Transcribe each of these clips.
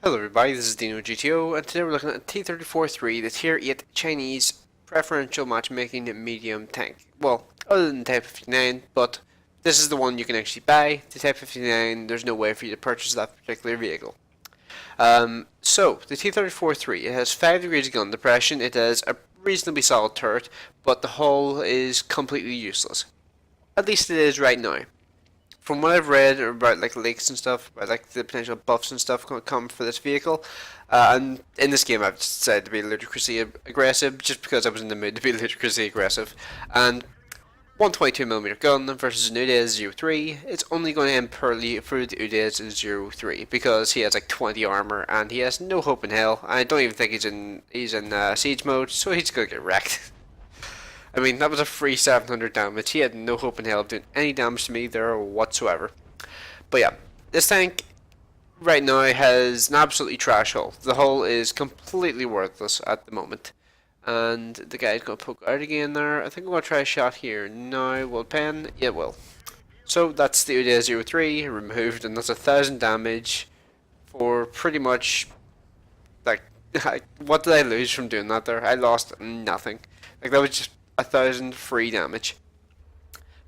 Hello everybody, this is DeanoGTO, and today we're looking at T-34-3, the Tier 8 Chinese preferential matchmaking medium tank. Well, other than Type 59, but this is the one you can actually buy. The Type 59, there's no way for you to purchase that particular vehicle. So, the T-34-3, it has 5 degrees of gun depression, it has a reasonably solid turret, but the hull is completely useless. At least it is right now. From what I've read about like leaks and stuff, about like the potential buffs and stuff come for this vehicle, and in this game I've decided to be ludicrously aggressive just because I was in the mood to be ludicrously aggressive. And 122mm gun versus an UDES 03, it's only going to end poorly for the UDES 03 because he has like 20 armor and he has no hope in hell. I don't even think he's in siege mode, so he's gonna get wrecked. I mean, that was a free 700 damage. He had no hope in hell of doing any damage to me there whatsoever. But yeah, this tank right now has an absolutely trash hull. The hull is completely worthless at the moment. And the guy's going to poke out again there. I think I'm going to try a shot here. Now, will pen? Yeah, it will. So that's the UDES 03 removed, and that's 1,000 damage for pretty much, like, what did I lose from doing that there? I lost nothing. Like, that was just 1,000 free damage.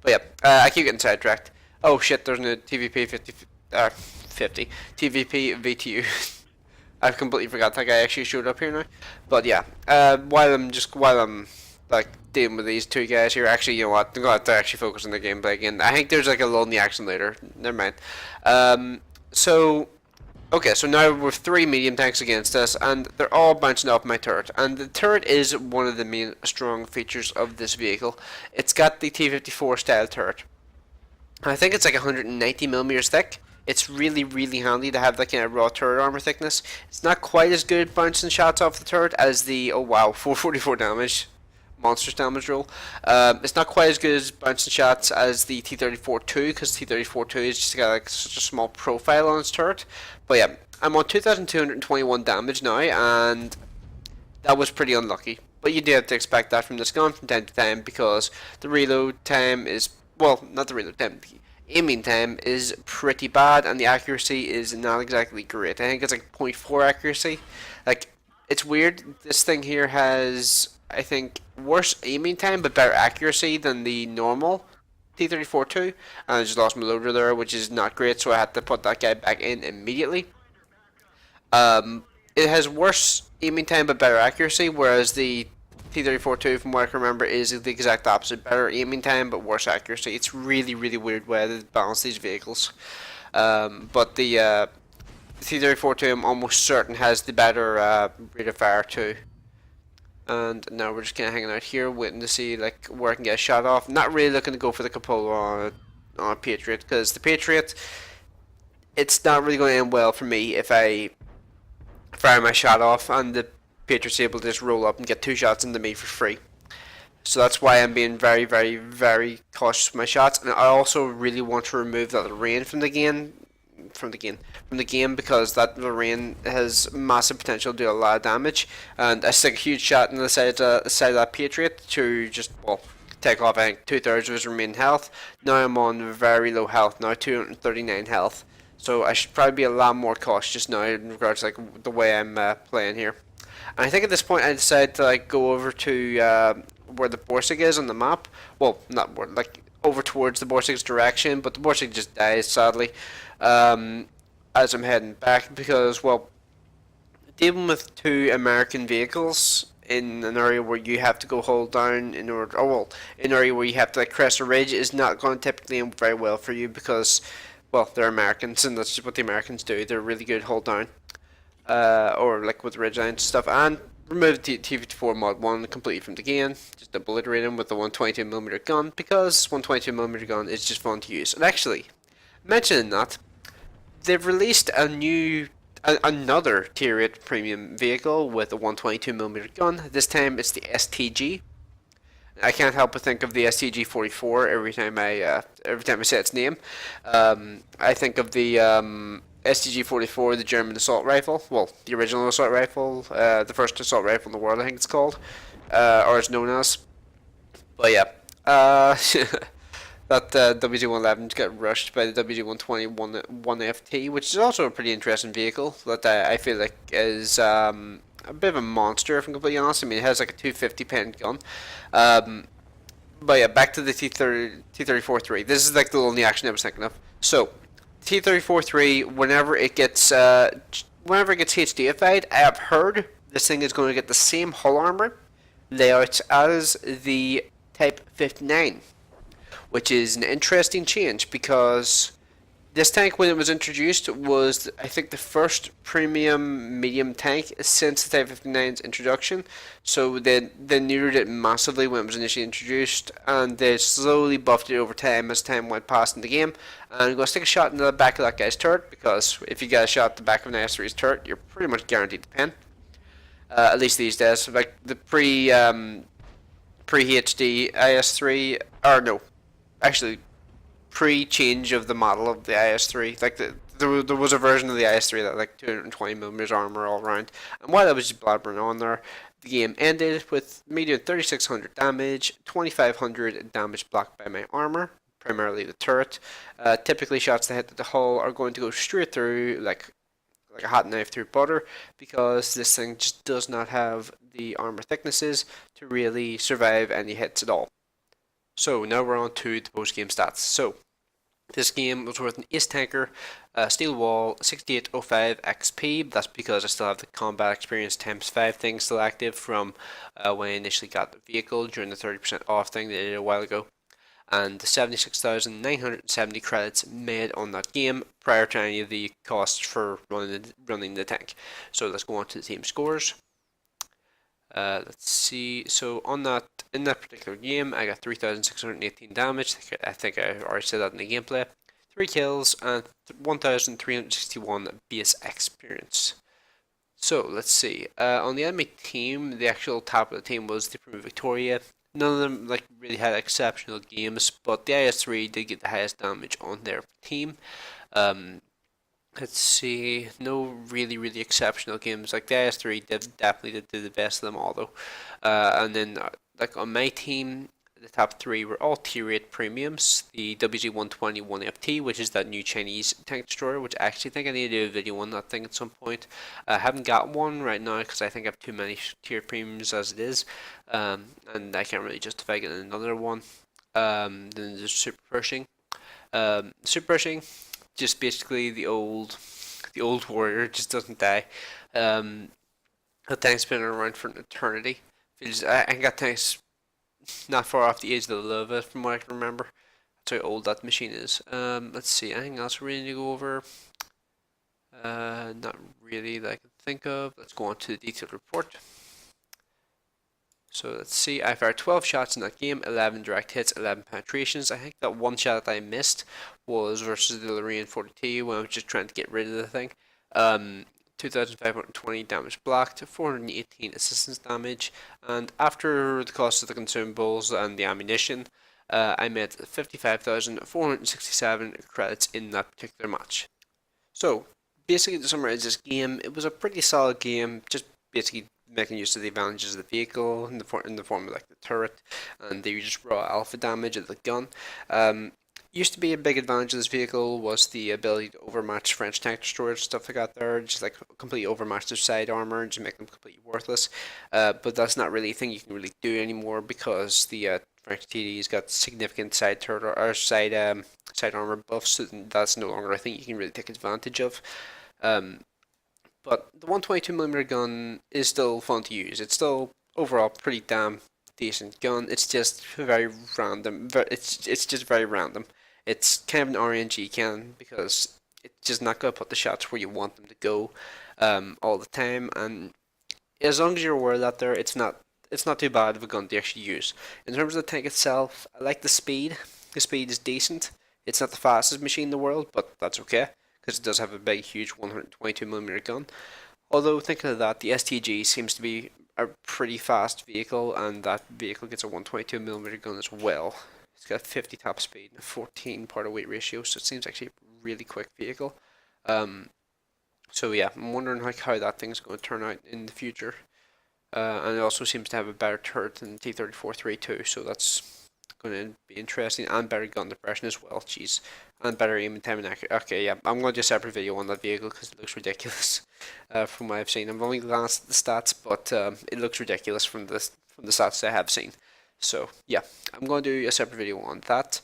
But yeah, I keep getting sidetracked. Oh shit, there's no TVP 50 TVP VTU. I've completely forgot that guy actually showed up here now. But yeah, while I'm like dealing with these two guys here, actually, you know what? I'm gonna have to actually focus on the gameplay again. I think there's like a lull in the action later. Never mind. Okay, so now we're 3 medium tanks against us, and they're all bouncing off my turret. And the turret is one of the main strong features of this vehicle. It's got the T-54 style turret. I think it's like 190mm thick. It's really, really handy to have that kind of raw turret armor thickness. It's not quite as good at bouncing shots off the turret as the, oh wow, 444 damage. Monstrous damage roll. It's not quite as good as bouncing shots as the T-34-2 because T-34-2 is just got like such a small profile on its turret. But yeah, I'm on 2,221 damage now, and that was pretty unlucky. But you do have to expect that from this gun from time to time because the reload time is, well, not the reload time, the aiming time is pretty bad, and the accuracy is not exactly great. I think it's like 0.4 accuracy. Like, it's weird. This thing here has, I think, worse aiming time but better accuracy than the normal T-34-2, and I just lost my loader there, which is not great, so I had to put that guy back in immediately. It has worse aiming time but better accuracy, whereas the T-34-2, from what I can remember, is the exact opposite. Better aiming time but worse accuracy. It's really, really weird way to balance these vehicles. But the T-34-2, I'm almost certain, has the better rate of fire too. And now we're just kind of hanging out here, waiting to see like where I can get a shot off. Not really looking to go for the cupola on a Patriot, because the Patriot, it's not really going to end well for me if I fire my shot off and the Patriot's able to just roll up and get 2 shots into me for free. So that's why I'm being very, very, very cautious with my shots, and I also really want to remove that rain from the game. From the game, because that Lorraine has massive potential to do a lot of damage, and I stick a huge shot in the side of that Patriot to just, well, take off I think 2/3 of his remaining health. Now I'm on very low health now, 239 health, so I should probably be a lot more cautious now in regards to like the way I'm playing here. And I think at this point I decided to like go over to where the Borsig is on the map. Well, not where, like over towards the Borsig's direction, but the Borsig just dies sadly. As I'm heading back, because, well, dealing with 2 American vehicles in an area where you have to go hold down in order, oh well, in an area where you have to like crest a ridge is not going to typically end very well for you because, well, they're Americans and that's just what the Americans do. They're really good hold down, or like with ridge lines and stuff. And remove the T-54 Mod 1 completely from the game, just obliterate him with the 122mm gun, because 122mm gun is just fun to use. And actually, mentioning that, they've released another Tier 8 premium vehicle with a 122mm gun. This time it's the STG. I can't help but think of the STG-44 every time I say its name. I think of the STG-44, the German assault rifle. Well, the original assault rifle, the first assault rifle in the world, I think it's called, or it's known as. But yeah, that WZ-111s get rushed by the WZ-120 1FT, which is also a pretty interesting vehicle that I feel like is a bit of a monster, if I'm completely honest. I mean, it has like a 250 pen gun. Um, but yeah, back to the T-34-3. This is like the only action I was thinking of. So, T-34-3, whenever it gets HDified, I have heard this thing is going to get the same hull armor layout as the Type 59, which is an interesting change because this tank, when it was introduced, was I think the first premium medium tank since the Type 59's introduction. So they neutered it massively when it was initially introduced, and they slowly buffed it over time as time went past in the game. And I'm going to stick a shot in the back of that guy's turret, because if you get a shot at the back of an IS-3's turret, you're pretty much guaranteed to pen. At least these days. Like the pre HD IS-3, or no, actually pre-change of the model of the IS-3. Like there was a version of the IS-3 that had like 220mm armor all around, and while I was just blabbering on there, the game ended with median 3600 damage, 2500 damage blocked by my armor, primarily the turret. Typically, shots that hit the hull are going to go straight through like a hot knife through butter, because this thing just does not have the armor thicknesses to really survive any hits at all. So now we're on to the post-game stats. So this game was worth an ace tanker, steel wall, 6805 XP. That's because I still have the combat experience times 5 thing still active from when I initially got the vehicle during the 30% off thing that I did a while ago. And 76,970 credits made on that game prior to any of the costs for running the tank. So let's go on to the team scores. Let's see. So in that particular game, I got 3,618 damage. I think I already said that in the gameplay. 3 kills and 1,361 base experience. So let's see. On the enemy team, the actual top of the team was the Prima Victoria. None of them like really had exceptional games, but the IS-3 did get the highest damage on their team. Let's see, no really exceptional games. Like the IS-3 definitely did the best of them all though. And then like on my team, the top 3 were all tier 8 premiums. The WZ-120 1FT, which is that new Chinese tank destroyer, which I actually think I need to do a video on that thing at some point. I haven't got one right now because I think I have too many tier premiums as it is, and I can't really justify getting another one. Then there's Super Pershing. Super Pershing, just basically the old warrior, just doesn't die. The tank's been around for an eternity. I got tanks not far off the age of the lava, from what I can remember. That's how old that machine is. Let's see, anything else we need to go over? Not really that I can think of. Let's go on to the detailed report. So let's see, I fired 12 shots in that game, 11 direct hits, 11 penetrations. I think that one shot that I missed was versus the Lorraine 40T when I was just trying to get rid of the thing. 2,520 damage blocked, 418 assistance damage, and after the cost of the consumables and the ammunition, I made 55,467 credits in that particular match. So, basically to summarize this game, it was a pretty solid game, just basically making use of the advantages of the vehicle in the form of like the turret and the just raw alpha damage of the gun. Used to be a big advantage of this vehicle was the ability to overmatch French tank destroyers, stuff like that there, just like completely overmatch their side armor and just make them completely worthless. But that's not really a thing you can really do anymore because the French TD's got significant side turret or side armor buffs, so that's no longer a thing you can really take advantage of. But the 122mm gun is still fun to use. It's still overall pretty damn decent gun. It's just very random. It's just very random. It's kind of an RNG cannon because it's just not going to put the shots where you want them to go all the time. And as long as you're aware that it's not too bad of a gun to actually use. In terms of the tank itself, I like the speed. The speed is decent. It's not the fastest machine in the world, but that's okay because it does have a big, huge 122mm gun. Although thinking of that, the STG seems to be a pretty fast vehicle, and that vehicle gets a 122mm gun as well. It's got 50 top speed and a 14 part of weight ratio, so it seems actually a really quick vehicle. So yeah, I'm wondering like how that thing's going to turn out in the future. And it also seems to have a better turret than the T-34-3 too, so that's going to be interesting, and better gun depression as well. Jeez, and better aim and time and accuracy. Okay, yeah, I'm going to do a separate video on that vehicle because it looks ridiculous from what I've seen. I've only glanced at the stats, but it looks ridiculous from the stats I have seen. So yeah, I'm going to do a separate video on that.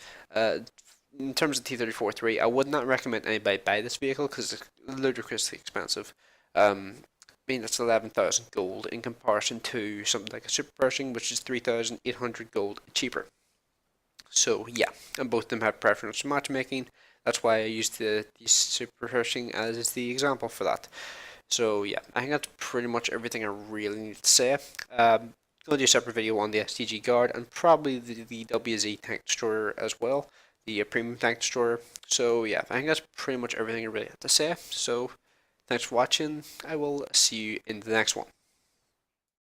In terms of T-34-3, I would not recommend anybody buy this vehicle because it's ludicrously expensive. I mean, that's 11,000 gold in comparison to something like a Super Pershing, which is 3,800 gold cheaper. So yeah, and both of them have preferential matchmaking. That's why I used the Super Pershing as the example for that. So yeah, I think that's pretty much everything I really need to say. Going to do a separate video on the STG Guard and probably the WZ Tank Destroyer as well, the Premium Tank Destroyer. So yeah, I think that's pretty much everything I really have to say. So thanks for watching. I will see you in the next one.